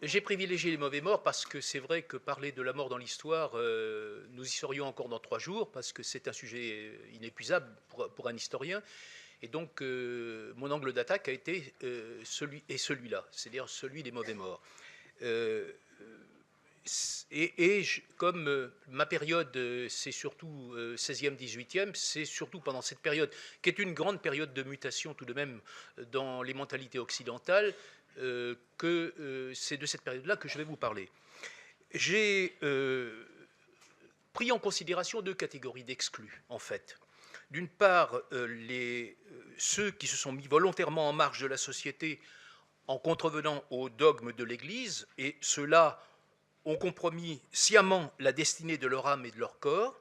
J'ai privilégié les mauvais morts parce que c'est vrai que parler de la mort dans l'histoire, nous y serions encore dans 3 jours parce que c'est un sujet inépuisable pour un historien. Et donc, mon angle d'attaque a été celui-là, c'est-à-dire celui des mauvais morts. Euh, comme ma période, c'est surtout 16e, 18e, c'est surtout pendant cette période, qui est une grande période de mutation tout de même dans les mentalités occidentales, que c'est de cette période-là que je vais vous parler. J'ai pris en considération 2 catégories d'exclus, en fait. D'une part, ceux qui se sont mis volontairement en marge de la société en contrevenant aux dogmes de l'Église, et ceux-là ont compromis sciemment la destinée de leur âme et de leur corps,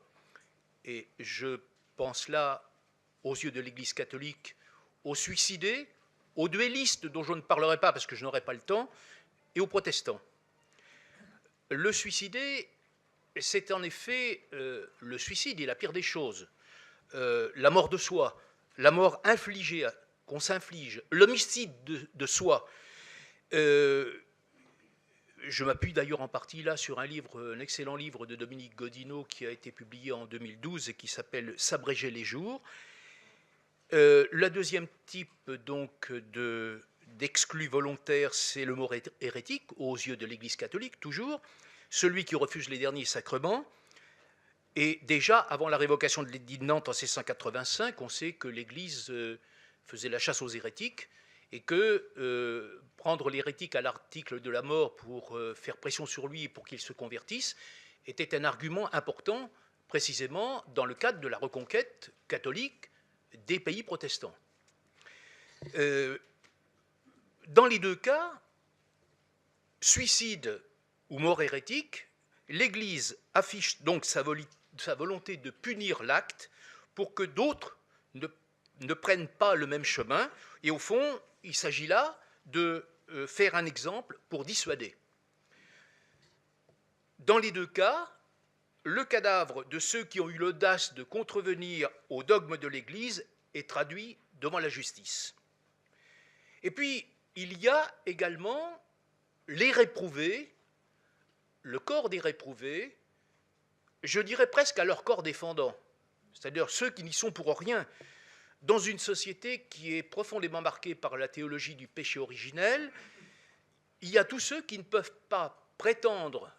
et je pense là, aux yeux de l'Église catholique, aux suicidés, aux duellistes dont je ne parlerai pas parce que je n'aurai pas le temps, et aux protestants. Le suicidé, c'est en effet le suicide est la pire des choses. La mort de soi, la mort infligée, qu'on s'inflige, l'homicide de soi. Je m'appuie d'ailleurs en partie là sur un excellent livre de Dominique Godineau qui a été publié en 2012 et qui s'appelle S'abréger les jours. La deuxième type donc d'exclus volontaires, c'est le mort hérétique, aux yeux de l'Église catholique toujours, celui qui refuse les derniers sacrements. Et déjà, avant la révocation de l'édit de Nantes en 1685, on sait que l'Église faisait la chasse aux hérétiques et que prendre l'hérétique à l'article de la mort pour faire pression sur lui et pour qu'il se convertisse était un argument important, précisément dans le cadre de la reconquête catholique des pays protestants. Dans les 2 cas, suicide ou mort hérétique, l'Église affiche donc sa volonté de punir l'acte pour que d'autres ne prennent pas le même chemin. Et au fond, il s'agit là de faire un exemple pour dissuader. Dans les 2 cas, le cadavre de ceux qui ont eu l'audace de contrevenir au dogme de l'Église est traduit devant la justice. Et puis, il y a également les réprouvés, le corps des réprouvés, je dirais presque à leur corps défendant, c'est-à-dire ceux qui n'y sont pour rien, dans une société qui est profondément marquée par la théologie du péché originel. Il y a tous ceux qui ne peuvent prétendre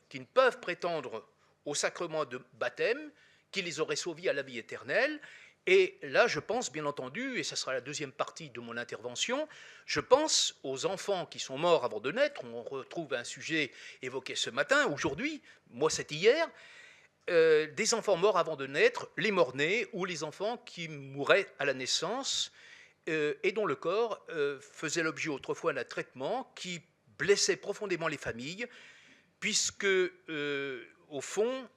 au sacrement de baptême qui les aurait sauvés à la vie éternelle. Et là, je pense, bien entendu, et ce sera la deuxième partie de mon intervention, je pense aux enfants qui sont morts avant de naître. On retrouve un sujet évoqué ce matin, aujourd'hui, moi c'est hier, des enfants morts avant de naître, les morts-nés, ou les enfants qui mouraient à la naissance, et dont le corps faisait l'objet autrefois d'un traitement qui blessait profondément les familles, puisque, au fond,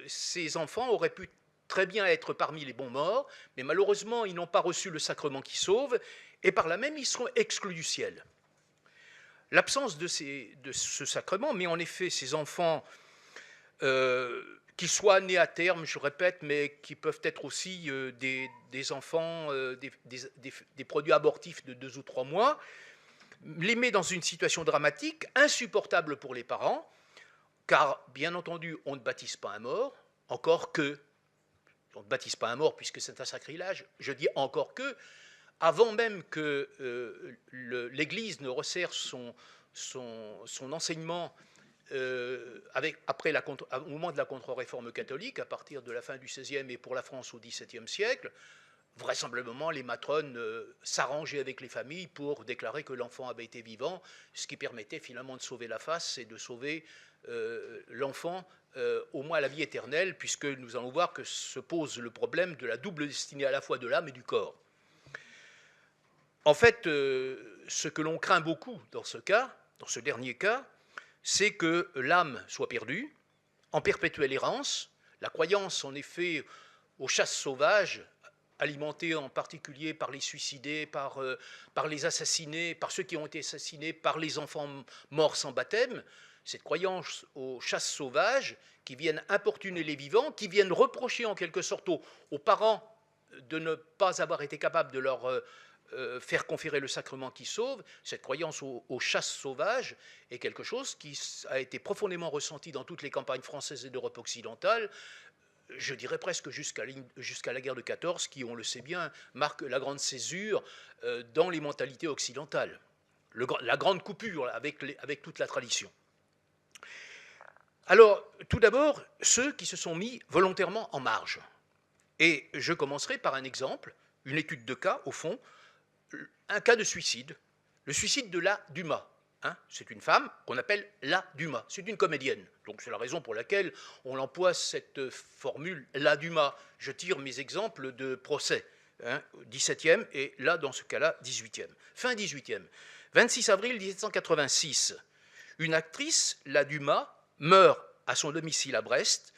ces enfants auraient pu très bien être parmi les bons morts, mais malheureusement, ils n'ont pas reçu le sacrement qui sauve, et par là même, ils seront exclus du ciel. L'absence de ce sacrement met en effet ces enfants, qu'ils soient nés à terme, je répète, mais qui peuvent être aussi des enfants, des produits abortifs de 2 ou 3 mois, les met dans une situation dramatique, insupportable pour les parents, car, bien entendu, on ne baptise pas un mort, encore que, on ne baptise pas un mort puisque c'est un sacrilège, je dis encore que, avant même que l'Église ne resserre son enseignement au moment de la contre-réforme catholique, à partir de la fin du XVIe et pour la France au XVIIe siècle, vraisemblablement les matrones s'arrangeaient avec les familles pour déclarer que l'enfant avait été vivant, ce qui permettait finalement de sauver la face et de sauver l'enfant au moins à la vie éternelle, puisque nous allons voir que se pose le problème de la double destinée à la fois de l'âme et du corps. En fait, ce que l'on craint beaucoup dans ce dernier cas, c'est que l'âme soit perdue, en perpétuelle errance. La croyance, en effet, aux chasses sauvages, alimentées en particulier par les suicidés, par les assassinés, par ceux qui ont été assassinés, par les enfants morts sans baptême, cette croyance aux chasses sauvages qui viennent importuner les vivants, qui viennent reprocher en quelque sorte aux parents de ne pas avoir été capables de leur faire conférer le sacrement qui sauve, cette croyance aux chasses sauvages, est quelque chose qui a été profondément ressenti dans toutes les campagnes françaises et d'Europe occidentale, je dirais presque jusqu'à la guerre de 14, qui, on le sait bien, marque la grande césure dans les mentalités occidentales. La grande coupure avec toute la tradition. Alors, tout d'abord, ceux qui se sont mis volontairement en marge. Et je commencerai par un exemple, une étude de cas, au fond, un cas de suicide, le suicide de la Dumas. Hein, c'est une femme qu'on appelle la Dumas, c'est une comédienne. Donc c'est la raison pour laquelle on emploie cette formule la Dumas. Je tire mes exemples de procès, hein, 17e et là, dans ce cas-là, 18e. Fin 18e. 26 avril 1786, une actrice, la Dumas, meurt à son domicile à Brest.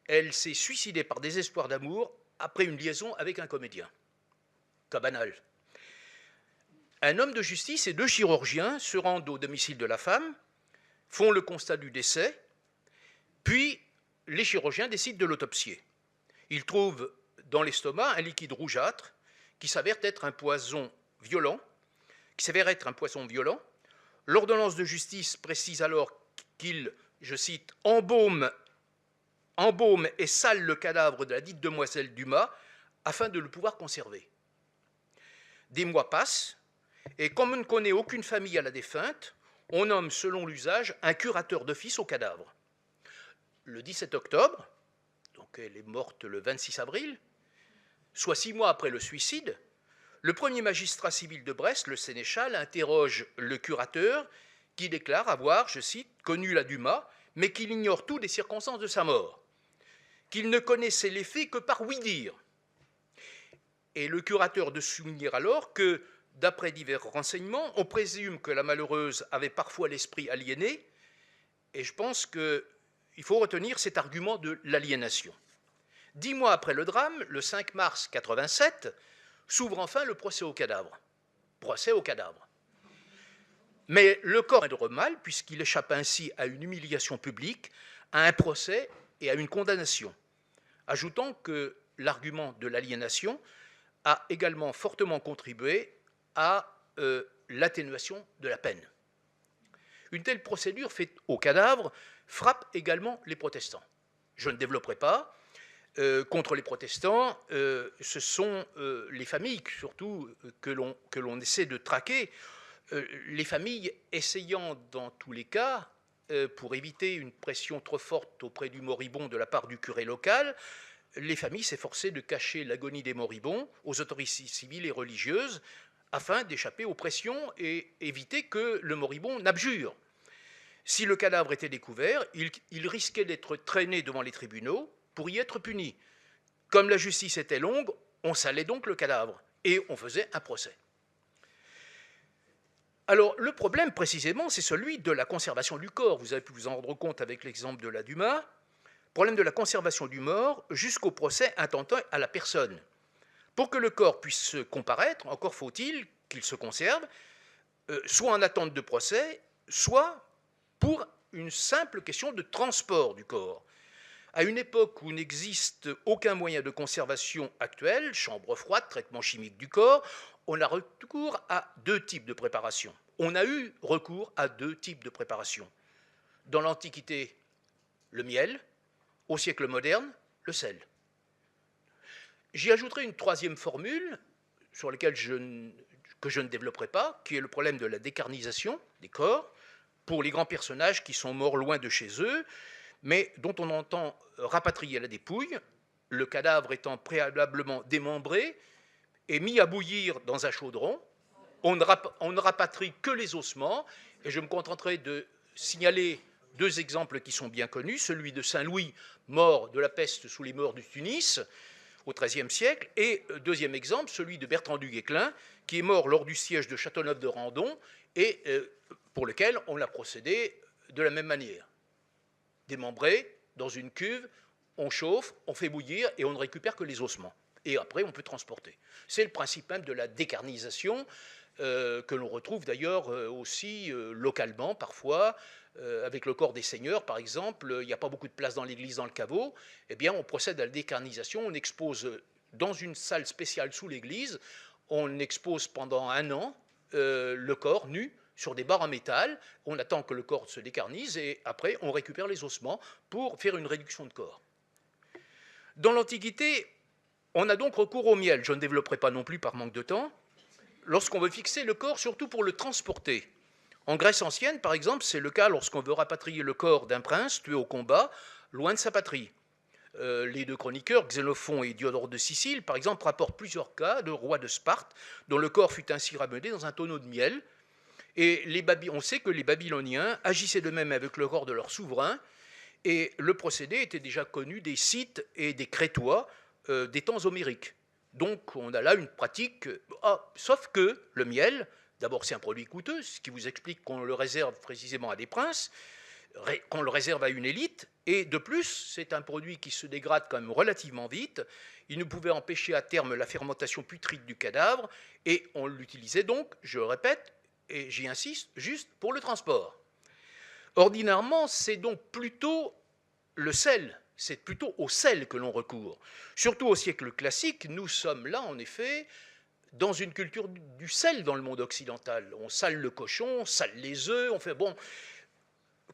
Elle s'est suicidée par désespoir d'amour après une liaison avec un comédien. Cas banal. Un homme de justice et deux chirurgiens se rendent au domicile de la femme, font le constat du décès, puis les chirurgiens décident de l'autopsier. Ils trouvent dans l'estomac un liquide rougeâtre qui s'avère être un poison violent. L'ordonnance de justice précise alors qu'il, je cite, embaume et sale le cadavre de la dite demoiselle Dumas afin de le pouvoir conserver. Des mois passent, et comme on ne connaît aucune famille à la défunte, on nomme selon l'usage un curateur d'office au cadavre. Le 17 octobre, donc elle est morte le 26 avril, soit 6 mois après le suicide, le premier magistrat civil de Brest, le sénéchal, interroge le curateur qui déclare avoir, je cite, connu la Dumas, mais qu'il ignore tout des circonstances de sa mort, qu'il ne connaissait les faits que par ouï-dire. Et le curateur de souligner alors que, d'après divers renseignements, on présume que la malheureuse avait parfois l'esprit aliéné, et je pense qu'il faut retenir cet argument de l'aliénation. 10 mois après le drame, le 5 mars 87, s'ouvre enfin le procès au cadavre. Mais le corps est de mal, puisqu'il échappe ainsi à une humiliation publique, à un procès et à une condamnation. Ajoutons que l'argument de l'aliénation a également fortement contribué à l'atténuation de la peine. Une telle procédure faite au cadavre frappe également les protestants. Je ne développerai pas. Contre les protestants, ce sont les familles, surtout, que l'on essaie de traquer. Les familles essayant, dans tous les cas, pour éviter une pression trop forte auprès du moribond de la part du curé local, les familles s'efforçaient de cacher l'agonie des moribonds aux autorités civiles et religieuses afin d'échapper aux pressions et éviter que le moribond n'abjure. Si le cadavre était découvert, il risquait d'être traîné devant les tribunaux pour y être puni. Comme la justice était longue, on salait donc le cadavre et on faisait un procès. Alors, le problème, précisément, c'est celui de la conservation du corps. Vous avez pu vous en rendre compte avec l'exemple de la Dumas. Problème de la conservation du mort jusqu'au procès intentant à la personne. Pour que le corps puisse comparaître, encore faut-il qu'il se conserve, soit en attente de procès, soit pour une simple question de transport du corps. À une époque où n'existe aucun moyen de conservation actuel, chambre froide, traitement chimique du corps, on a recours à deux types de préparation. On a eu recours à deux types de préparation. Dans l'Antiquité, le miel, au siècle moderne, le sel. J'y ajouterai une troisième formule, sur laquelle que je ne développerai pas, qui est le problème de la décarnisation des corps, pour les grands personnages qui sont morts loin de chez eux, mais dont on entend rapatrier la dépouille, le cadavre étant préalablement démembré et mis à bouillir dans un chaudron. On ne rapatrie que les ossements, et je me contenterai de signaler deux exemples qui sont bien connus, celui de Saint-Louis, mort de la peste sous les morts du Tunis, au XIIIe siècle, et deuxième exemple, celui de Bertrand du Guesclin, qui est mort lors du siège de Châteauneuf-de-Randon, et pour lequel on a procédé de la même manière. Démembré dans une cuve, on chauffe, on fait bouillir, et on ne récupère que les ossements. Et après, on peut transporter. C'est le principe même de la décarnisation, que l'on retrouve d'ailleurs aussi localement parfois, avec le corps des seigneurs par exemple, il n'y a pas beaucoup de place dans l'église, dans le caveau, eh bien on procède à la décarnisation, on expose dans une salle spéciale sous l'église, on expose pendant 1 an le corps nu sur des barres en métal, on attend que le corps se décarnise et après on récupère les ossements pour faire une réduction de corps. Dans l'Antiquité, on a donc recours au miel, je ne développerai pas non plus par manque de temps, lorsqu'on veut fixer le corps, surtout pour le transporter. En Grèce ancienne, par exemple, c'est le cas lorsqu'on veut rapatrier le corps d'un prince tué au combat, loin de sa patrie. Les 2 chroniqueurs, Xénophon et Diodore de Sicile, par exemple, rapportent plusieurs cas de rois de Sparte dont le corps fut ainsi ramené dans un tonneau de miel. Et on sait que les Babyloniens agissaient de même avec le corps de leur souverain, et le procédé était déjà connu des Scythes et des Crétois des temps homériques. Donc on a là une pratique, sauf que le miel, d'abord c'est un produit coûteux, ce qui vous explique qu'on le réserve précisément à des princes, qu'on le réserve à une élite, et de plus, c'est un produit qui se dégrade quand même relativement vite, il ne pouvait empêcher à terme la fermentation putride du cadavre, et on l'utilisait donc, je le répète, et j'y insiste, juste pour le transport. Ordinairement, c'est donc plutôt le sel, c'est plutôt au sel que l'on recourt. Surtout au siècle classique, nous sommes là, en effet, dans une culture du sel dans le monde occidental. On sale le cochon, on sale les œufs, on fait, bon,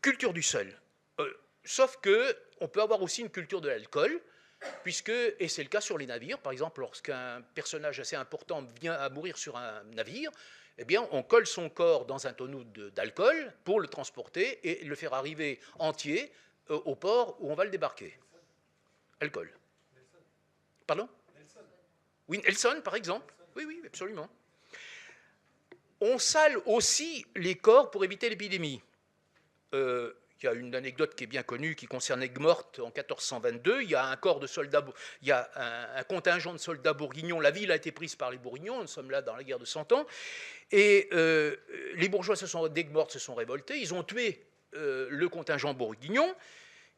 culture du sel. Sauf qu'on peut avoir aussi une culture de l'alcool, puisque, et c'est le cas sur les navires, par exemple, lorsqu'un personnage assez important vient à mourir sur un navire, eh bien, on colle son corps dans un tonneau d'alcool pour le transporter et le faire arriver entier au port où on va le débarquer. Alcool. Pardon? Oui, Nelson, par exemple. Oui, oui, absolument. On sale aussi les corps pour éviter l'épidémie. Il y a une anecdote qui est bien connue qui concerne Aigues-Mortes en 1422. Il y a un corps de soldats, il y a un contingent de soldats bourguignons. La ville a été prise par les bourguignons. Nous sommes là dans la guerre de 100 ans. Et les bourgeois d'Aigues-Mortes se sont révoltés. Ils ont tué le contingent bourguignon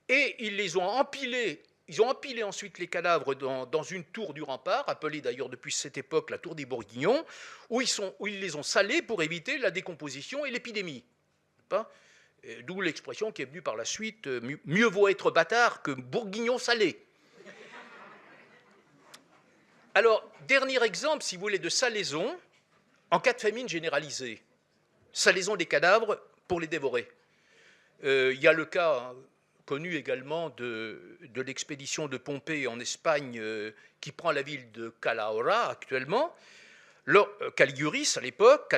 et ils les ont empilés. Ils ont empilé ensuite les cadavres dans une tour du rempart, appelée d'ailleurs depuis cette époque la tour des Bourguignons, où ils les ont salés pour éviter la décomposition et l'épidémie. D'où l'expression qui est venue par la suite, mieux vaut être bâtard que bourguignon salé. Alors, dernier exemple, si vous voulez, de salaison, en cas de famine généralisée. Salaison des cadavres pour les dévorer. Il y a le cas connu également de l'expédition de Pompée en Espagne qui prend la ville de Calahorra actuellement. Caliguris, à l'époque,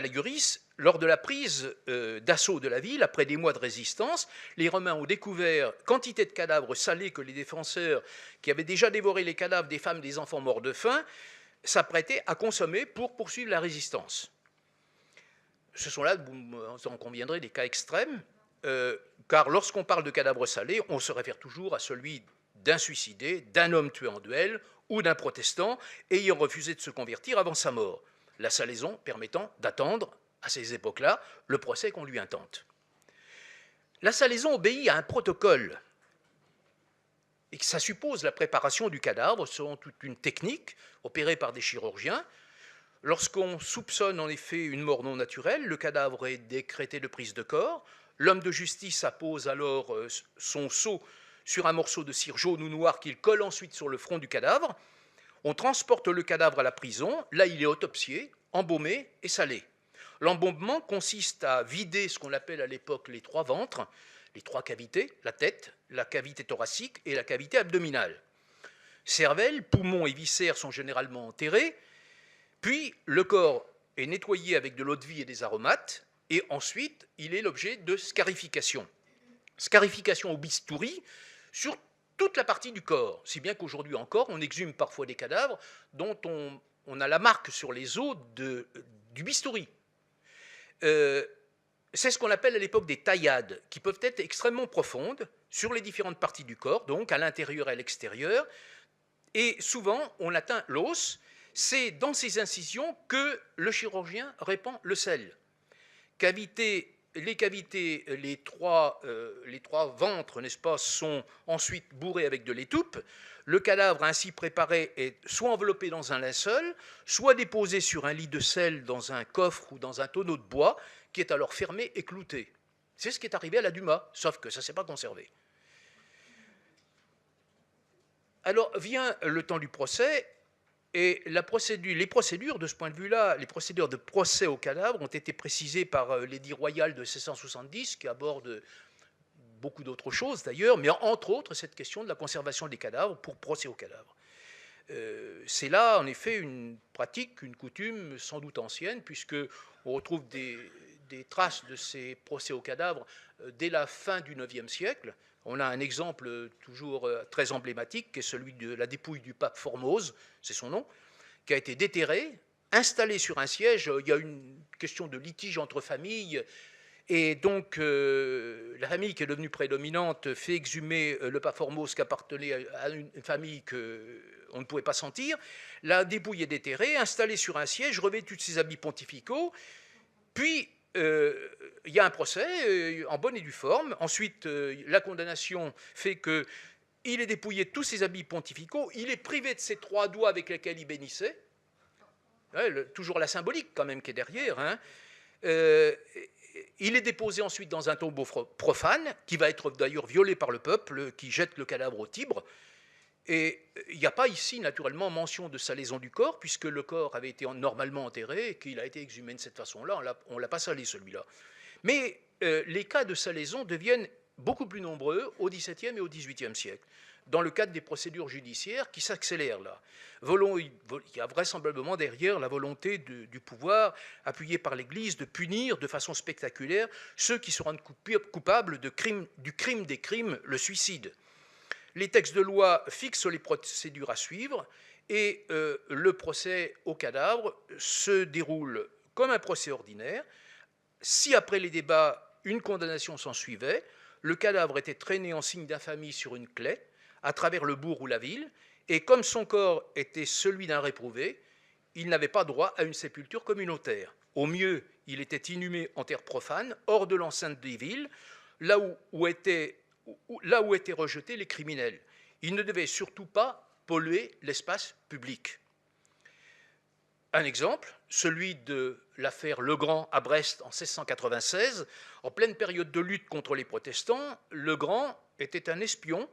lors de la prise d'assaut de la ville, après des mois de résistance, les Romains ont découvert quantité de cadavres salés que les défenseurs, qui avaient déjà dévoré les cadavres des femmes et des enfants morts de faim, s'apprêtaient à consommer pour poursuivre la résistance. Ce sont là, vous en conviendrez, des cas extrêmes, car lorsqu'on parle de cadavres salés, on se réfère toujours à celui d'un suicidé, d'un homme tué en duel ou d'un protestant ayant refusé de se convertir avant sa mort. La salaison permettant d'attendre, à ces époques-là, le procès qu'on lui intente. La salaison obéit à un protocole, et ça suppose la préparation du cadavre selon toute une technique opérée par des chirurgiens. Lorsqu'on soupçonne en effet une mort non naturelle, le cadavre est décrété de prise de corps. L'homme de justice appose alors son sceau sur un morceau de cire jaune ou noire qu'il colle ensuite sur le front du cadavre. On transporte le cadavre à la prison, là il est autopsié, embaumé et salé. L'embaumement consiste à vider ce qu'on appelle à l'époque les 3 ventres, les 3 cavités, la tête, la cavité thoracique et la cavité abdominale. Cervelle, poumons et viscères sont généralement enterrés, puis le corps est nettoyé avec de l'eau-de-vie et des aromates, et ensuite il est l'objet de scarification. Scarification au bistouri sur toute la partie du corps, si bien qu'aujourd'hui encore, on exhume parfois des cadavres dont on a la marque sur les os du bistouri. C'est ce qu'on appelle à l'époque des taillades, qui peuvent être extrêmement profondes sur les différentes parties du corps, donc à l'intérieur et à l'extérieur, et souvent on atteint l'os. C'est dans ces incisions que le chirurgien répand le sel. Les trois ventres, n'est-ce pas, sont ensuite bourrés avec de l'étoupe. Le cadavre ainsi préparé est soit enveloppé dans un linceul, soit déposé sur un lit de sel dans un coffre ou dans un tonneau de bois, qui est alors fermé et clouté. C'est ce qui est arrivé à la Dumas, sauf que ça ne s'est pas conservé. Alors vient le temps du procès, Et les procédures de ce point de vue-là, les procédures de procès au cadavre ont été précisées par l'édit royal de 1670, qui aborde beaucoup d'autres choses d'ailleurs, mais entre autres cette question de la conservation des cadavres pour procès au cadavre. C'est là en effet une pratique, une coutume sans doute ancienne, puisqu'on retrouve des traces de ces procès au cadavre dès la fin du IXe siècle. On a un exemple toujours très emblématique, qui est celui de la dépouille du pape Formose, c'est son nom, qui a été déterré, installé sur un siège. Il y a une question de litige entre familles, et donc la famille qui est devenue prédominante fait exhumer le pape Formose qui appartenait à une famille qu'on ne pouvait pas sentir. La dépouille est déterrée, installée sur un siège, revêtue de ses habits pontificaux, puis il y a un procès en bonne et due forme. Ensuite, la condamnation fait qu'il est dépouillé de tous ses habits pontificaux, il est privé de ses 3 doigts avec lesquels il bénissait, ouais, toujours la symbolique quand même qui est derrière, hein. Il est déposé ensuite dans un tombeau profane, qui va être d'ailleurs violé par le peuple, qui jette le cadavre au Tibre. Et il n'y a pas ici, naturellement, mention de salaison du corps, puisque le corps avait été normalement enterré et qu'il a été exhumé de cette façon-là. On ne l'a pas salé, celui-là. Mais les cas de salaison deviennent beaucoup plus nombreux au XVIIe et au XVIIIe siècle, dans le cadre des procédures judiciaires qui s'accélèrent là. Il y a vraisemblablement derrière la volonté du pouvoir, appuyé par l'Église, de punir de façon spectaculaire ceux qui se rendent coupables du crime des crimes, le suicide. Les textes de loi fixent les procédures à suivre et le procès au cadavre se déroule comme un procès ordinaire. Si après les débats, une condamnation s'en suivait, le cadavre était traîné en signe d'infamie sur une claie à travers le bourg ou la ville, et comme son corps était celui d'un réprouvé, il n'avait pas droit à une sépulture communautaire. Au mieux, il était inhumé en terre profane, hors de l'enceinte des villes, là où étaient rejetés les criminels. Il ne devait surtout pas polluer l'espace public. Un exemple, celui de l'affaire Legrand à Brest en 1696. En pleine période de lutte contre les protestants, Legrand était un espion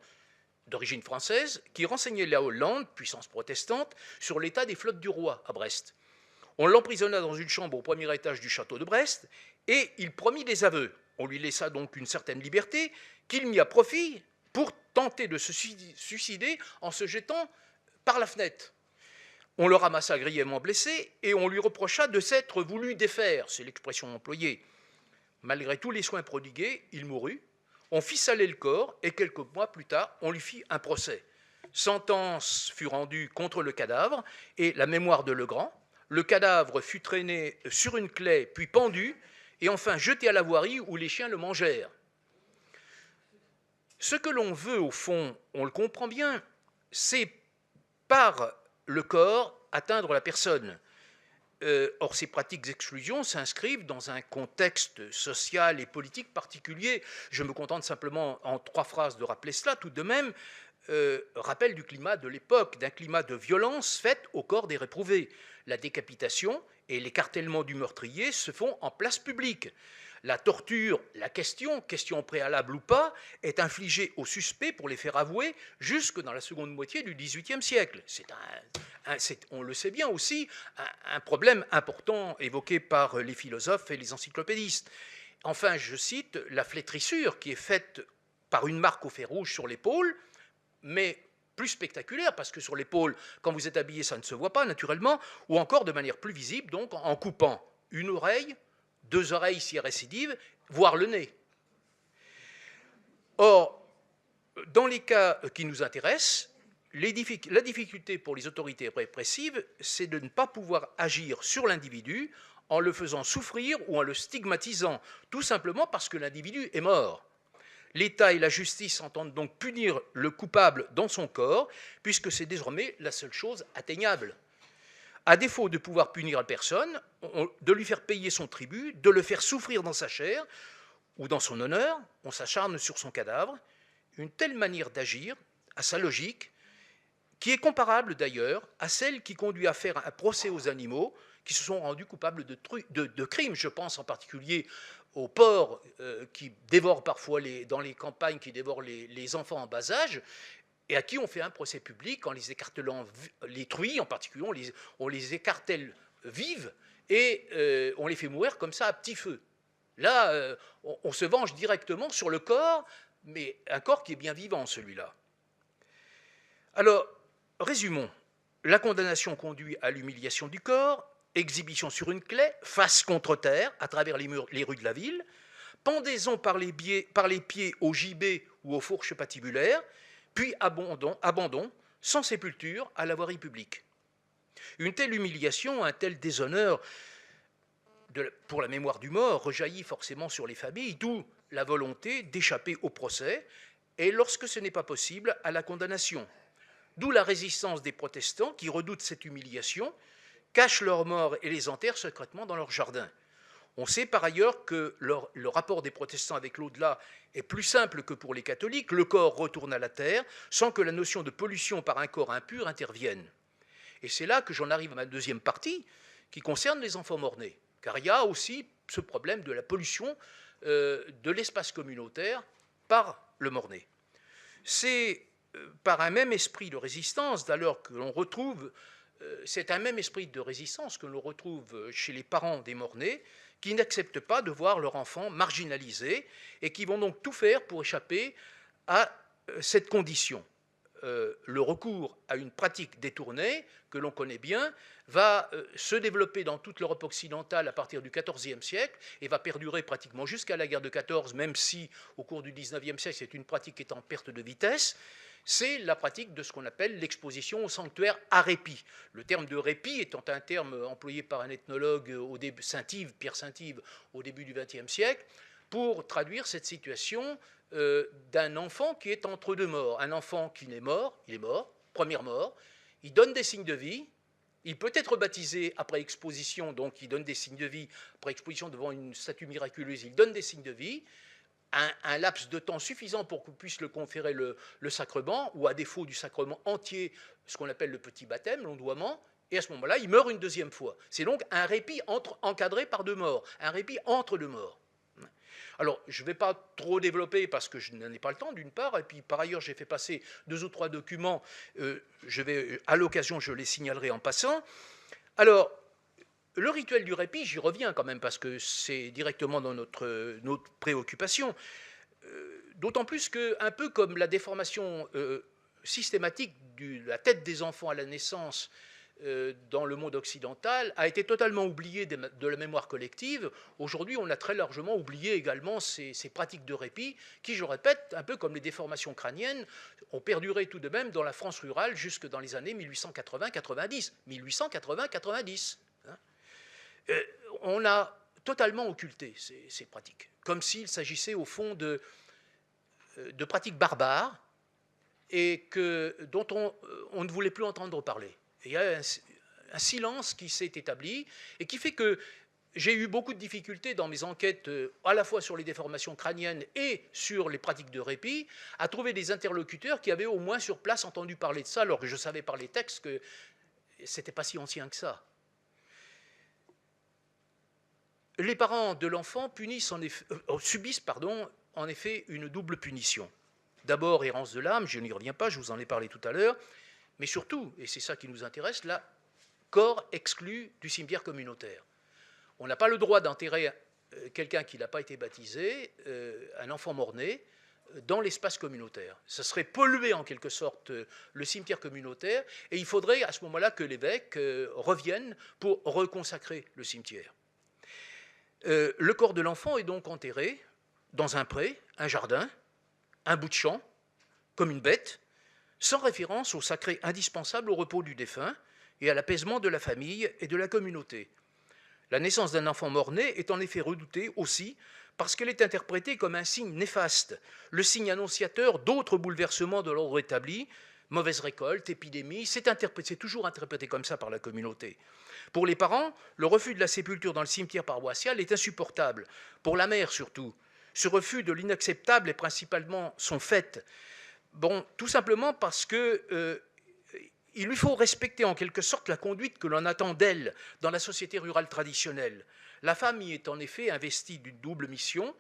d'origine française qui renseignait la Hollande, puissance protestante, sur l'état des flottes du roi à Brest. On l'emprisonna dans une chambre au premier étage du château de Brest et il promit des aveux. On lui laissa donc une certaine liberté qu'il mit à profit pour tenter de se suicider en se jetant par la fenêtre. On le ramassa grièvement blessé et on lui reprocha de s'être voulu défaire, c'est l'expression employée. Malgré tous les soins prodigués, il mourut. On fit saler le corps et quelques mois plus tard, on lui fit un procès. Sentence fut rendue contre le cadavre et la mémoire de Legrand. Le cadavre fut traîné sur une claie, puis pendu, et enfin jeté à la voirie où les chiens le mangèrent. Ce que l'on veut, au fond, on le comprend bien, c'est par le corps atteindre la personne. Or, ces pratiques d'exclusion s'inscrivent dans un contexte social et politique particulier. Je me contente simplement, en 3 phrases, de rappeler cela. Tout de même, rappel du climat de l'époque, d'un climat de violence faite au corps des réprouvés. La décapitation et l'écartèlement du meurtrier se font en place publique. La torture, la question préalable ou pas, est infligée aux suspects pour les faire avouer jusque dans la seconde moitié du XVIIIe siècle. C'est, on le sait bien aussi, un problème important évoqué par les philosophes et les encyclopédistes. Enfin, je cite la flétrissure qui est faite par une marque au fer rouge sur l'épaule, mais plus spectaculaire, parce que sur l'épaule, quand vous êtes habillé, ça ne se voit pas naturellement, ou encore de manière plus visible, donc en coupant une oreille, 2 oreilles si récidive, voire le nez. Or, dans les cas qui nous intéressent, la difficulté pour les autorités répressives, c'est de ne pas pouvoir agir sur l'individu en le faisant souffrir ou en le stigmatisant, tout simplement parce que l'individu est mort. L'État et la justice entendent donc punir le coupable dans son corps, puisque c'est désormais la seule chose atteignable. À défaut de pouvoir punir la personne, de lui faire payer son tribut, de le faire souffrir dans sa chair ou dans son honneur, on s'acharne sur son cadavre. Une telle manière d'agir a sa logique, qui est comparable d'ailleurs à celle qui conduit à faire un procès aux animaux qui se sont rendus coupables de crimes. Je pense en particulier aux porcs qui dévorent parfois dans les campagnes, qui dévorent les enfants en bas âge. et à qui on fait un procès public en les écartelant, les truies en particulier, on les écartèle vives et on les fait mourir comme ça à petit feu. Là, on se venge directement sur le corps, mais un corps qui est bien vivant, celui-là. Alors, résumons. La condamnation conduit à l'humiliation du corps, exhibition sur une claie, face contre terre, à travers les rues de la ville, pendaison par les pieds au gibet ou aux fourches patibulaires, puis abandon sans sépulture à la voirie publique. Une telle humiliation, un tel déshonneur pour la mémoire du mort rejaillit forcément sur les familles, d'où la volonté d'échapper au procès, et lorsque ce n'est pas possible, à la condamnation. D'où la résistance des protestants qui redoutent cette humiliation, cachent leurs morts et les enterrent secrètement dans leur jardin. On sait par ailleurs que le rapport des protestants avec l'au-delà est plus simple que pour les catholiques. Le corps retourne à la terre sans que la notion de pollution par un corps impur intervienne. Et c'est là que j'en arrive à ma deuxième partie, qui concerne les enfants mort-nés. Car il y a aussi ce problème de la pollution de l'espace communautaire par le mort-né. C'est par un même esprit de résistance, d'ailleurs que l'on retrouve, c'est un même esprit de résistance que l'on retrouve chez les parents des mort-nés, qui n'acceptent pas de voir leur enfant marginalisé et qui vont donc tout faire pour échapper à cette condition. Le recours à une pratique détournée, que l'on connaît bien, va se développer dans toute l'Europe occidentale à partir du XIVe siècle et va perdurer pratiquement jusqu'à la guerre de 14, même si au cours du XIXe siècle c'est une pratique qui est en perte de vitesse. C'est la pratique de ce qu'on appelle l'exposition au sanctuaire à répit. Le terme de répit étant un terme employé par un ethnologue, Saint-Yves, Pierre Saint-Yves, au début du XXe siècle, pour traduire cette situation d'un enfant qui est entre deux morts. Un enfant qui n'est mort, il est mort, première mort, il donne des signes de vie, il peut être baptisé après exposition, donc il donne des signes de vie, après exposition devant une statue miraculeuse, il donne des signes de vie, un laps de temps suffisant pour qu'on puisse le conférer le sacrement, ou à défaut du sacrement entier, ce qu'on appelle le petit baptême, l'ondoiement, et à ce moment-là, il meurt une deuxième fois. C'est donc un répit encadré par deux morts, un répit entre deux morts. Alors, je ne vais pas trop développer parce que je n'en ai pas le temps, d'une part, et puis par ailleurs, j'ai fait passer 2 ou 3 documents, à l'occasion, je les signalerai en passant. Alors, le rituel du répit, j'y reviens quand même, parce que c'est directement dans notre préoccupation, d'autant plus qu'un peu comme la déformation systématique de la tête des enfants à la naissance dans le monde occidental a été totalement oublié de la mémoire collective. Aujourd'hui, on a très largement oublié également ces pratiques de répit qui, je répète, un peu comme les déformations crâniennes, ont perduré tout de même dans la France rurale jusque dans les années 1880-90. 1880-90. On a totalement occulté ces pratiques, comme s'il s'agissait au fond de pratiques barbares et dont on ne voulait plus entendre parler. Il y a un silence qui s'est établi et qui fait que j'ai eu beaucoup de difficultés dans mes enquêtes, à la fois sur les déformations crâniennes et sur les pratiques de répit, à trouver des interlocuteurs qui avaient au moins sur place entendu parler de ça, alors que je savais par les textes que ce n'était pas si ancien que ça. Les parents de l'enfant subissent en effet une double punition. D'abord, errance de l'âme, je n'y reviens pas, je vous en ai parlé tout à l'heure, mais surtout, et c'est ça qui nous intéresse, là, corps exclu du cimetière communautaire. On n'a pas le droit d'enterrer quelqu'un qui n'a pas été baptisé, un enfant mort-né, dans l'espace communautaire. Ça serait polluer en quelque sorte le cimetière communautaire, et il faudrait à ce moment-là que l'évêque revienne pour reconsacrer le cimetière. Le corps de l'enfant est donc enterré dans un pré, un jardin, un bout de champ, comme une bête, sans référence au sacré indispensable au repos du défunt et à l'apaisement de la famille et de la communauté. La naissance d'un enfant mort-né est en effet redoutée aussi parce qu'elle est interprétée comme un signe néfaste, le signe annonciateur d'autres bouleversements de l'ordre établi, mauvaise récolte, épidémie, c'est toujours interprété comme ça par la communauté. Pour les parents, le refus de la sépulture dans le cimetière paroissial est insupportable. Pour la mère surtout, ce refus de l'inacceptable est principalement son fait. Bon, tout simplement parce que il lui faut respecter en quelque sorte la conduite que l'on attend d'elle dans la société rurale traditionnelle. La femme y est en effet investie d'une double mission.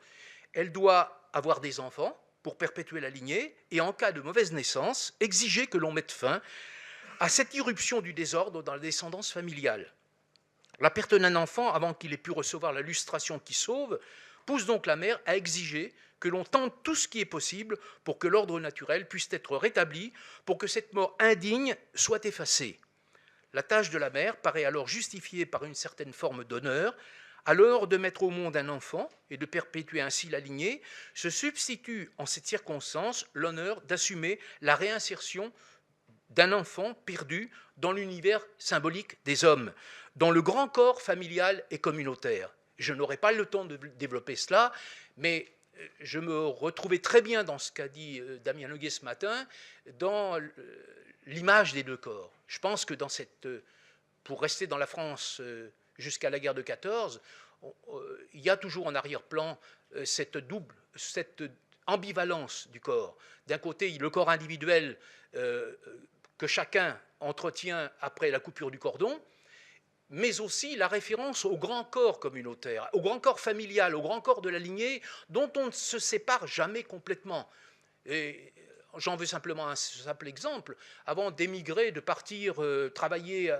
Elle doit avoir des enfants, pour perpétuer la lignée et, en cas de mauvaise naissance, exiger que l'on mette fin à cette irruption du désordre dans la descendance familiale. La perte d'un enfant, avant qu'il ait pu recevoir la lustration qui sauve, pousse donc la mère à exiger que l'on tente tout ce qui est possible pour que l'ordre naturel puisse être rétabli, pour que cette mort indigne soit effacée. La tâche de la mère paraît alors justifiée par une certaine forme d'honneur. À l'honneur de mettre au monde un enfant et de perpétuer ainsi la lignée, se substitue en cette circonstance l'honneur d'assumer la réinsertion d'un enfant perdu dans l'univers symbolique des hommes, dans le grand corps familial et communautaire. Je n'aurai pas le temps de développer cela, mais je me retrouvais très bien dans ce qu'a dit Damien Leguet ce matin, dans l'image des deux corps. Je pense que dans cette, pour rester dans la France jusqu'à la guerre de 14, il y a toujours en arrière-plan cette ambivalence du corps. D'un côté, le corps individuel que chacun entretient après la coupure du cordon, mais aussi la référence au grand corps communautaire, au grand corps familial, au grand corps de la lignée, dont on ne se sépare jamais complètement. Et j'en veux simplement un simple exemple. Avant d'émigrer, de partir travailler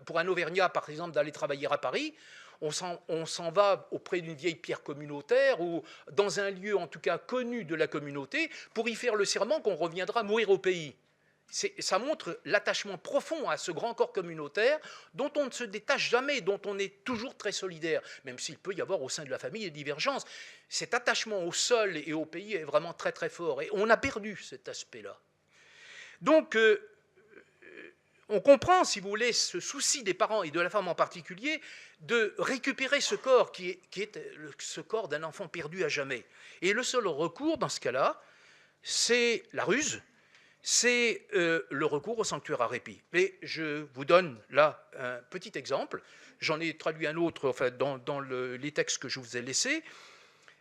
pour un Auvergnat, par exemple, d'aller travailler à Paris, on s'en va auprès d'une vieille pierre communautaire ou dans un lieu en tout cas connu de la communauté pour y faire le serment qu'on reviendra mourir au pays. Ça montre l'attachement profond à ce grand corps communautaire dont on ne se détache jamais, dont on est toujours très solidaire, même s'il peut y avoir au sein de la famille des divergences. Cet attachement au sol et au pays est vraiment très très fort et on a perdu cet aspect-là. Donc, on comprend, si vous voulez, ce souci des parents et de la femme en particulier de récupérer ce corps qui est ce corps d'un enfant perdu à jamais. Et le seul recours dans ce cas-là, c'est la ruse, c'est le recours au sanctuaire à répit. Mais je vous donne là un petit exemple. J'en ai traduit un autre enfin, dans les textes que je vous ai laissés.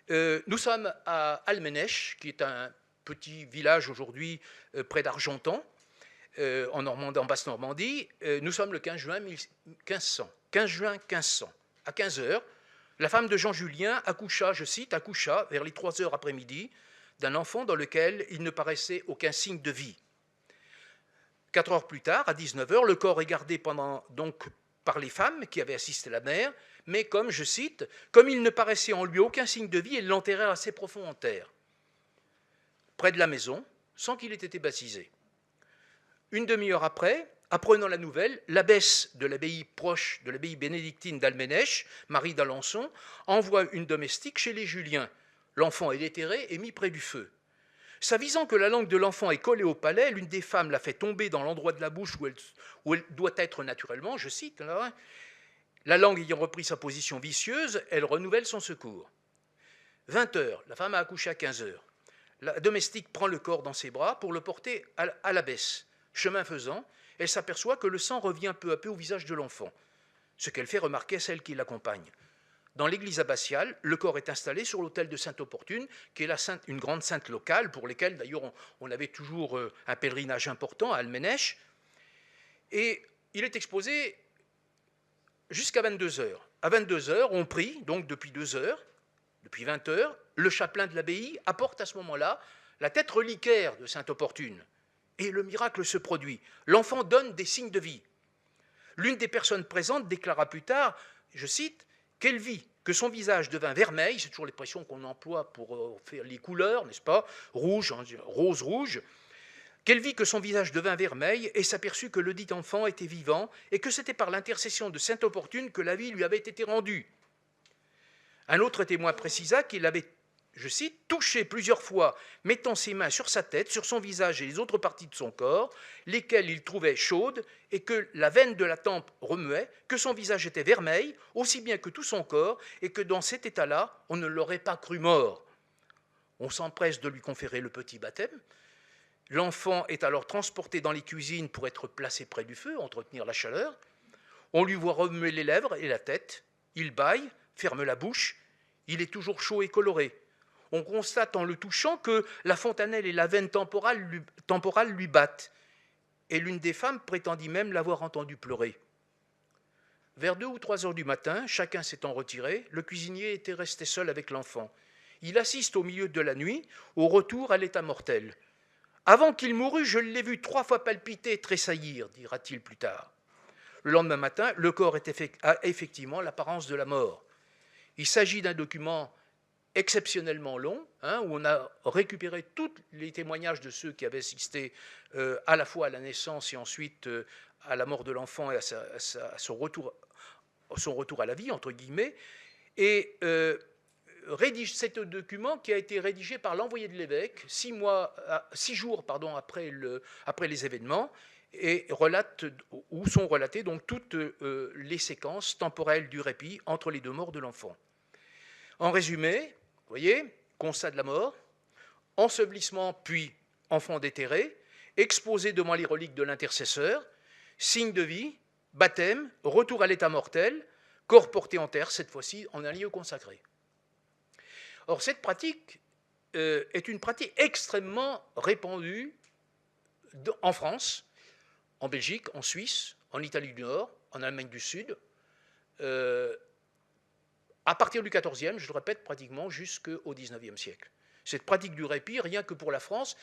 Nous sommes à Almenech, qui est un petit village aujourd'hui près d'Argentan, en Basse-Normandie. Nous sommes le 15 juin 1500. 15 juin 1500. À 15 heures, la femme de Jean Julien accoucha, je cite, accoucha vers les 3 heures après-midi d'un enfant dans lequel il ne paraissait aucun signe de vie. 4 heures plus tard, à 19 heures, le corps est gardé donc par les femmes qui avaient assisté la mère, mais comme, je cite, comme il ne paraissait en lui aucun signe de vie, elles l'enterrèrent assez profond en terre, près de la maison, sans qu'il ait été baptisé. Une demi-heure après, apprenant la nouvelle, l'abbesse de l'abbaye proche de l'abbaye bénédictine d'Almenech, Marie d'Alençon, envoie une domestique chez les Juliens. L'enfant est déterré et mis près du feu. S'avisant que la langue de l'enfant est collée au palais, l'une des femmes la fait tomber dans l'endroit de la bouche où elle doit être naturellement, je cite, là, la langue ayant repris sa position vicieuse, elle renouvelle son secours. 20 heures, la femme a accouché à 15 heures. La domestique prend le corps dans ses bras pour le porter à l'abbesse. Chemin faisant, elle s'aperçoit que le sang revient peu à peu au visage de l'enfant, ce qu'elle fait remarquer à celle qui l'accompagne. Dans l'église abbatiale, le corps est installé sur l'autel de Sainte-Opportune, qui est une grande sainte locale, pour lesquelles d'ailleurs on avait toujours un pèlerinage important à Almenech. Et il est exposé jusqu'à 22 heures. À 22 heures, on prie, donc depuis 2 heures, depuis 20 heures, le chapelain de l'abbaye apporte à ce moment-là la tête reliquaire de Sainte-Opportune. Et le miracle se produit. L'enfant donne des signes de vie. L'une des personnes présentes déclara plus tard, je cite, qu'elle vit que son visage devint vermeil, c'est toujours l'expression qu'on emploie pour faire les couleurs, n'est-ce pas, rouge, rose-rouge, qu'elle vit que son visage devint vermeil et s'aperçut que le dit enfant était vivant et que c'était par l'intercession de Sainte Opportune que la vie lui avait été rendue. Un autre témoin précisa qu'il avait, je cite, touché plusieurs fois, mettant ses mains sur sa tête, sur son visage et les autres parties de son corps, lesquelles il trouvait chaudes, et que la veine de la tempe remuait, que son visage était vermeil, aussi bien que tout son corps, et que dans cet état-là, on ne l'aurait pas cru mort. On s'empresse de lui conférer le petit baptême. L'enfant est alors transporté dans les cuisines pour être placé près du feu, entretenir la chaleur. On lui voit remuer les lèvres et la tête. Il bâille, ferme la bouche. Il est toujours chaud et coloré. On constate en le touchant que la fontanelle et la veine temporale lui battent. Et l'une des femmes prétendit même l'avoir entendu pleurer. Vers 2 ou 3 heures du matin, chacun s'étant retiré, le cuisinier était resté seul avec l'enfant. il assiste au milieu de la nuit au retour à l'état mortel. Avant qu'il mourût, je l'ai vu 3 fois palpiter et tressaillir, dira-t-il plus tard. Le lendemain matin, le corps a effectivement l'apparence de la mort. Il s'agit d'un document exceptionnellement long, où on a récupéré tous les témoignages de ceux qui avaient assisté à la fois à la naissance et ensuite à la mort de l'enfant et à son retour à la vie, entre guillemets, et rédige ce document qui a été rédigé par l'envoyé de l'évêque 6 jours après les événements, et où sont relatées donc toutes les séquences temporelles du répit entre les 2 morts de l'enfant. En résumé, vous voyez, constat de la mort, ensevelissement puis enfant déterré, exposé devant les reliques de l'intercesseur, signe de vie, baptême, retour à l'état mortel, corps porté en terre, cette fois-ci en un lieu consacré. Or, cette pratique est une pratique extrêmement répandue en France, en Belgique, en Suisse, en Italie du Nord, en Allemagne du Sud, à partir du XIVe, je le répète, pratiquement jusqu'au XIXe siècle. Cette pratique du répit, rien que pour la France,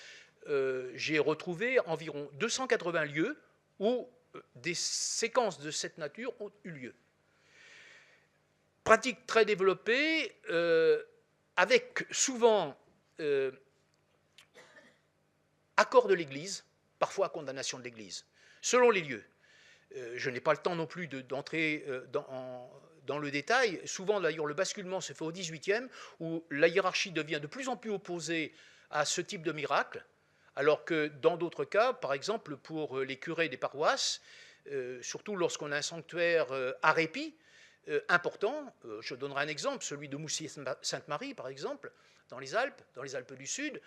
j'ai retrouvé environ 280 lieux où des séquences de cette nature ont eu lieu. Pratique très développée, avec souvent accord de l'Église, parfois condamnation de l'Église, selon les lieux. Je n'ai pas le temps non plus d'entrer dans le détail. Souvent, d'ailleurs, le basculement se fait au XVIIIe, où la hiérarchie devient de plus en plus opposée à ce type de miracle, alors que dans d'autres cas, par exemple pour les curés des paroisses, surtout lorsqu'on a un sanctuaire à répit important, je donnerai un exemple, celui de Moustier-Sainte-Marie, par exemple, dans les Alpes du Sud,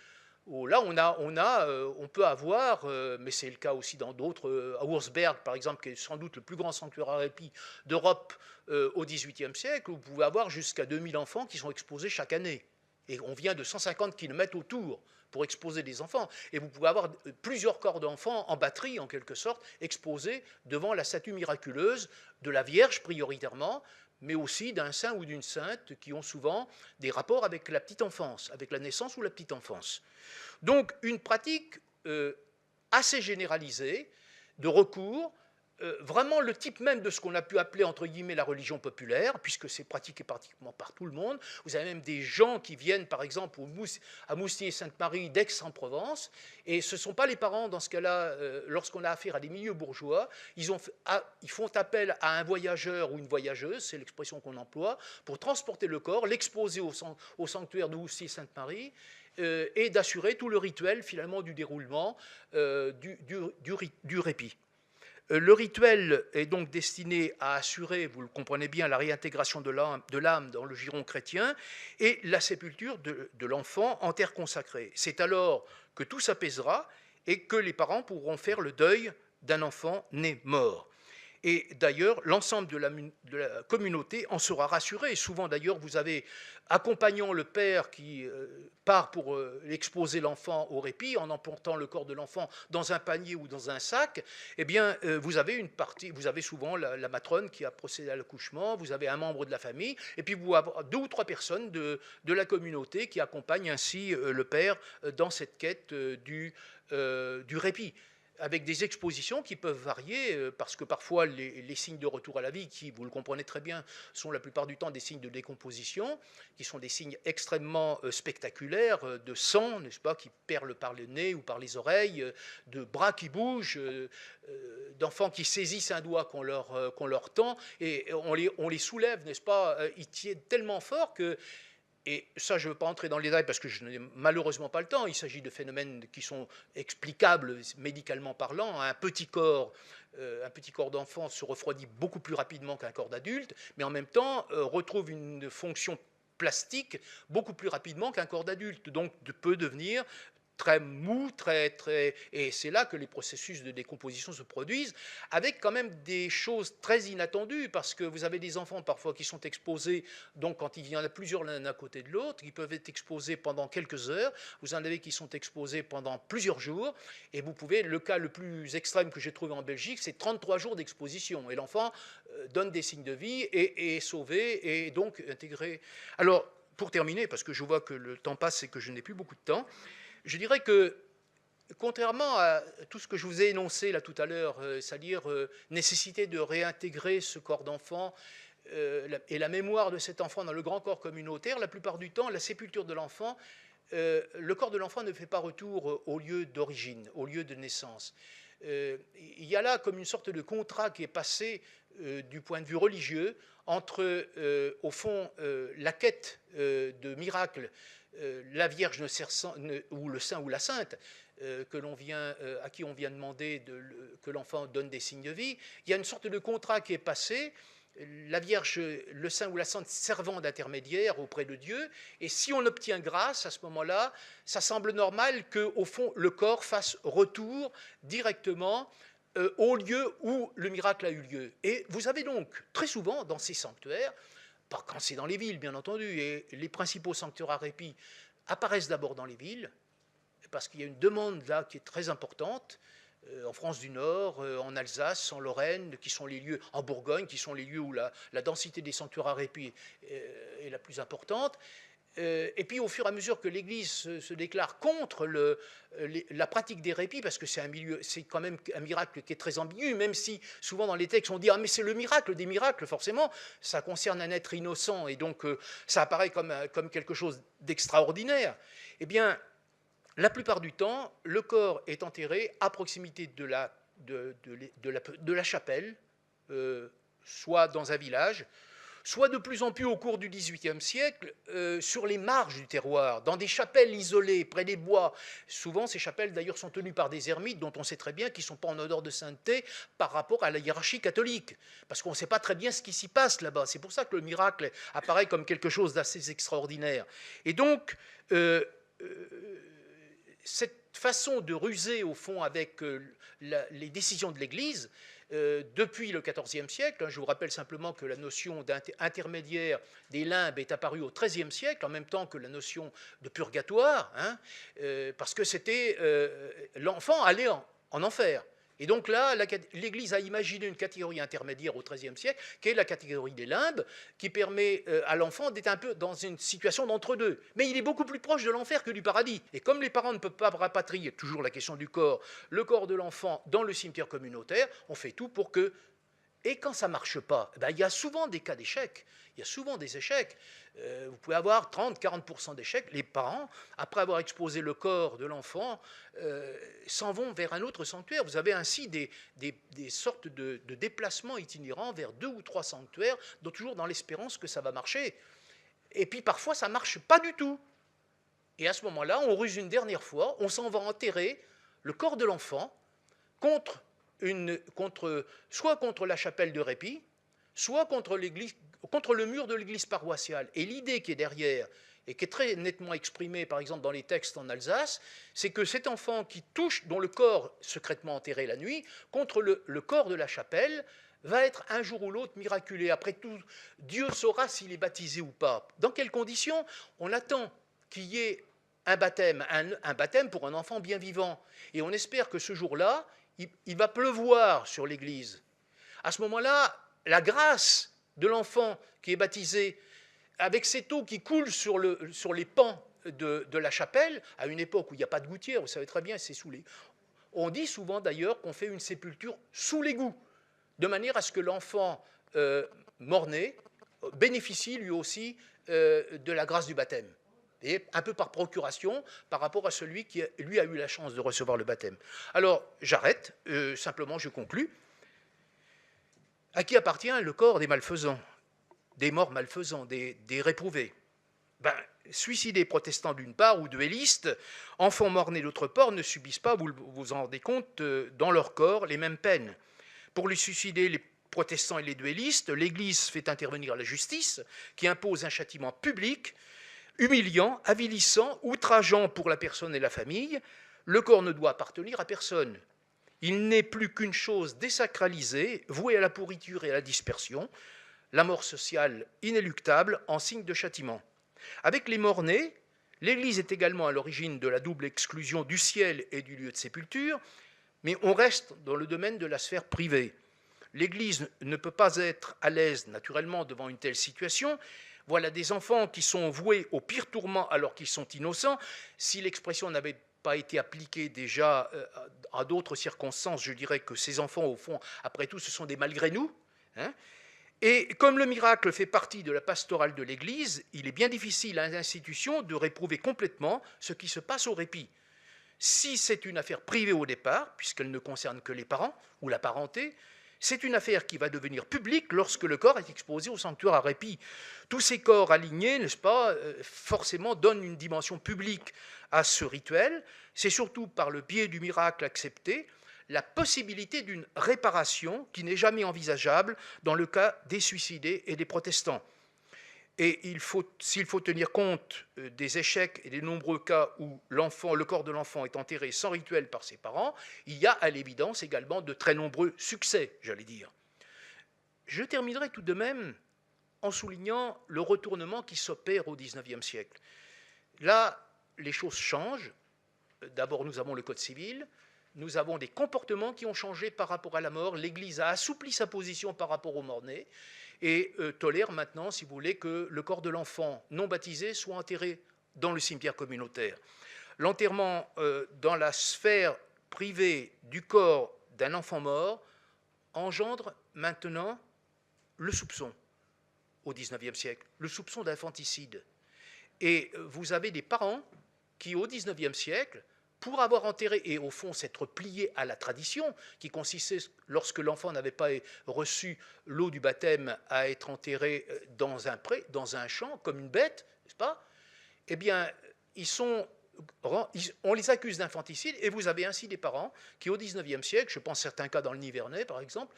où là, on peut avoir, mais c'est le cas aussi dans d'autres, à Wurzberg, par exemple, qui est sans doute le plus grand sanctuaire à répit d'Europe au XVIIIe siècle, où vous pouvez avoir jusqu'à 2000 enfants qui sont exposés chaque année. Et on vient de 150 km autour pour exposer des enfants. Et vous pouvez avoir plusieurs corps d'enfants en batterie, en quelque sorte, exposés devant la statue miraculeuse de la Vierge, prioritairement, mais aussi d'un saint ou d'une sainte qui ont souvent des rapports avec la petite enfance, avec la naissance ou la petite enfance. Donc, une pratique assez généralisée de recours, vraiment le type même de ce qu'on a pu appeler, entre guillemets, la religion populaire, puisque c'est pratiqué pratiquement par tout le monde. Vous avez même des gens qui viennent, par exemple, à Moustier-Sainte-Marie d'Aix-en-Provence, et ce ne sont pas les parents, dans ce cas-là, lorsqu'on a affaire à des milieux bourgeois, ils font appel à un voyageur ou une voyageuse, c'est l'expression qu'on emploie, pour transporter le corps, l'exposer au sanctuaire de Moustier-Sainte-Marie, et d'assurer tout le rituel, finalement, du déroulement du répit. Le rituel est donc destiné à assurer, vous le comprenez bien, la réintégration de l'âme dans le giron chrétien et la sépulture de l'enfant en terre consacrée. C'est alors que tout s'apaisera et que les parents pourront faire le deuil d'un enfant né mort. Et d'ailleurs, l'ensemble de la communauté en sera rassuré. Souvent, d'ailleurs, vous avez, accompagnant le père qui part pour exposer l'enfant au répit, en emportant le corps de l'enfant dans un panier ou dans un sac, eh bien, vous avez souvent la matrone qui a procédé à l'accouchement, vous avez un membre de la famille, et puis vous avez 2 ou 3 personnes de la communauté qui accompagnent ainsi le père dans cette quête du répit, avec des expositions qui peuvent varier, parce que parfois les signes de retour à la vie, qui, vous le comprenez très bien, sont la plupart du temps des signes de décomposition, qui sont des signes extrêmement spectaculaires, de sang, n'est-ce pas, qui perle par le nez ou par les oreilles, de bras qui bougent, d'enfants qui saisissent un doigt qu'on leur tend, et on les soulève, n'est-ce pas, ils tiennent tellement fort que... Et ça, je ne veux pas entrer dans les détails parce que je n'ai malheureusement pas le temps. Il s'agit de phénomènes qui sont explicables médicalement parlant. Un petit corps d'enfant se refroidit beaucoup plus rapidement qu'un corps d'adulte, mais en même temps retrouve une fonction plastique beaucoup plus rapidement qu'un corps d'adulte. Donc peut devenir très mou, et c'est là que les processus de décomposition se produisent, avec quand même des choses très inattendues, parce que vous avez des enfants parfois qui sont exposés, donc quand il y en a plusieurs l'un à côté de l'autre, qui peuvent être exposés pendant quelques heures, vous en avez qui sont exposés pendant plusieurs jours, et vous pouvez, le cas le plus extrême que j'ai trouvé en Belgique, c'est 33 jours d'exposition, et l'enfant donne des signes de vie, et est sauvé, et donc intégré. Alors, pour terminer, parce que je vois que le temps passe et que je n'ai plus beaucoup de temps, je dirais que, contrairement à tout ce que je vous ai énoncé là tout à l'heure, c'est-à-dire nécessité de réintégrer ce corps d'enfant et la mémoire de cet enfant dans le grand corps communautaire, la plupart du temps, la sépulture de l'enfant, le corps de l'enfant ne fait pas retour au lieu d'origine, au lieu de naissance. Il y a là comme une sorte de contrat qui est passé du point de vue religieux entre, au fond, la quête de miracle, la Vierge ou le Saint ou la Sainte, à qui on vient demander que l'enfant donne des signes de vie. Il y a une sorte de contrat qui est passé, la Vierge, le Saint ou la Sainte servant d'intermédiaire auprès de Dieu, et si on obtient grâce à ce moment-là, ça semble normal qu'au fond le corps fasse retour directement au lieu où le miracle a eu lieu. Et vous avez donc très souvent dans ces sanctuaires, pas quand c'est dans les villes bien entendu, et les principaux sanctuaires à répit apparaissent d'abord dans les villes, parce qu'il y a une demande là qui est très importante, en France du Nord, en Alsace, en Lorraine, qui sont les lieux, en Bourgogne, qui sont les lieux où la densité des sanctuaires à répit est la plus importante. Et puis au fur et à mesure que l'Église se déclare contre la pratique des répits, parce que c'est quand même un miracle qui est très ambigu, même si souvent dans les textes on dit « Ah mais c'est le miracle des miracles », forcément, ça concerne un être innocent, et donc ça apparaît comme quelque chose d'extraordinaire. Eh bien, la plupart du temps, le corps est enterré à proximité de la chapelle, soit dans un village, soit de plus en plus au cours du XVIIIe siècle, sur les marges du terroir, dans des chapelles isolées, près des bois. Souvent, ces chapelles, d'ailleurs, sont tenues par des ermites dont on sait très bien qu'ils ne sont pas en odeur de sainteté par rapport à la hiérarchie catholique, parce qu'on ne sait pas très bien ce qui s'y passe là-bas. C'est pour ça que le miracle apparaît comme quelque chose d'assez extraordinaire. Et donc, cette façon de ruser, au fond, avec les décisions de l'Église, depuis le XIVe siècle, je vous rappelle simplement que la notion d'intermédiaire des limbes est apparue au XIIIe siècle, en même temps que la notion de purgatoire, parce que l'enfant allait en enfer. Et donc là, l'Église a imaginé une catégorie intermédiaire au XIIIe siècle, qui est la catégorie des limbes, qui permet à l'enfant d'être un peu dans une situation d'entre-deux. Mais il est beaucoup plus proche de l'enfer que du paradis. Et comme les parents ne peuvent pas rapatrier, toujours la question du corps, le corps de l'enfant dans le cimetière communautaire, on fait tout pour que... Et quand ça ne marche pas, il y a souvent des cas d'échecs, il y a souvent des échecs. Vous pouvez avoir 30-40% d'échecs. Les parents, après avoir exposé le corps de l'enfant, s'en vont vers un autre sanctuaire. Vous avez ainsi des sortes de déplacements itinérants vers 2 ou 3 sanctuaires, toujours dans l'espérance que ça va marcher. Et puis parfois, ça ne marche pas du tout. Et à ce moment-là, on ruse une dernière fois, on s'en va enterrer le corps de l'enfant soit contre la chapelle de répit, soit contre le mur de l'église paroissiale. Et l'idée qui est derrière, et qui est très nettement exprimée, par exemple, dans les textes en Alsace, c'est que cet enfant dont le corps secrètement enterré la nuit, contre le corps de la chapelle, va être un jour ou l'autre miraculé. Après tout, Dieu saura s'il est baptisé ou pas. Dans quelles conditions? On attend qu'il y ait un baptême pour un enfant bien vivant. Et on espère que ce jour-là, il va pleuvoir sur l'Église. À ce moment-là, la grâce de l'enfant qui est baptisé, avec cette eau qui coule sur les pans de la chapelle, à une époque où il n'y a pas de gouttière, vous savez très bien, c'est sous les... On dit souvent d'ailleurs qu'on fait une sépulture sous l'égout, de manière à ce que l'enfant mort-né bénéficie lui aussi de la grâce du baptême. Et un peu par procuration par rapport à celui qui, lui, a eu la chance de recevoir le baptême. Alors, j'arrête, simplement je conclus. À qui appartient le corps des malfaisants, des morts malfaisants, des réprouvés? Suicidés protestants d'une part, ou duellistes, enfants morts-nés d'autre part, ne subissent pas, vous vous en rendez compte, dans leur corps, les mêmes peines. Pour les suicider, les protestants et les duellistes, l'Église fait intervenir la justice, qui impose un châtiment public, humiliant, avilissant, outrageant pour la personne et la famille. Le corps ne doit appartenir à personne. Il n'est plus qu'une chose désacralisée, vouée à la pourriture et à la dispersion, la mort sociale inéluctable en signe de châtiment. Avec les morts-nés, l'Église est également à l'origine de la double exclusion du ciel et du lieu de sépulture, mais on reste dans le domaine de la sphère privée. L'Église ne peut pas être à l'aise naturellement devant une telle situation. Voilà des enfants qui sont voués au pire tourment alors qu'ils sont innocents. Si l'expression n'avait pas été appliquée déjà à d'autres circonstances, je dirais que ces enfants, au fond, après tout, ce sont des malgré nous. Hein. Et comme le miracle fait partie de la pastorale de l'Église, il est bien difficile à l'institution de réprouver complètement ce qui se passe au répit. Si c'est une affaire privée au départ, puisqu'elle ne concerne que les parents ou la parenté, c'est une affaire qui va devenir publique lorsque le corps est exposé au sanctuaire à répit. Tous ces corps alignés, n'est-ce pas, forcément donnent une dimension publique à ce rituel. C'est surtout par le biais du miracle accepté la possibilité d'une réparation qui n'est jamais envisageable dans le cas des suicidés et des protestants. Et s'il faut tenir compte des échecs et des nombreux cas où le corps de l'enfant est enterré sans rituel par ses parents, il y a à l'évidence également de très nombreux succès, j'allais dire. Je terminerai tout de même en soulignant le retournement qui s'opère au XIXe siècle. Là, les choses changent. D'abord, nous avons le Code civil. Nous avons des comportements qui ont changé par rapport à la mort. L'Église a assoupli sa position par rapport aux morts-nés et tolère maintenant, si vous voulez, que le corps de l'enfant non baptisé soit enterré dans le cimetière communautaire. L'enterrement dans la sphère privée du corps d'un enfant mort engendre maintenant le soupçon au XIXe siècle, le soupçon d'infanticide. Et vous avez des parents qui, au XIXe siècle, pour avoir enterré, et au fond s'être plié à la tradition, qui consistait, lorsque l'enfant n'avait pas reçu l'eau du baptême, à être enterré dans un pré, dans un champ, comme une bête, n'est-ce pas? Eh bien, on les accuse d'infanticide, et vous avez ainsi des parents qui, au XIXe siècle, je pense certains cas dans le Nivernais, par exemple,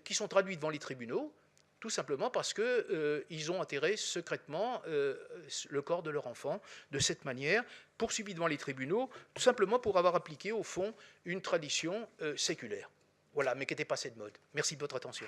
qui sont traduits devant les tribunaux, tout simplement parce qu'ils ont enterré secrètement le corps de leur enfant de cette manière, poursuivis devant les tribunaux, tout simplement pour avoir appliqué, au fond, une tradition séculaire. Voilà, mais qui était passée de mode. Merci de votre attention.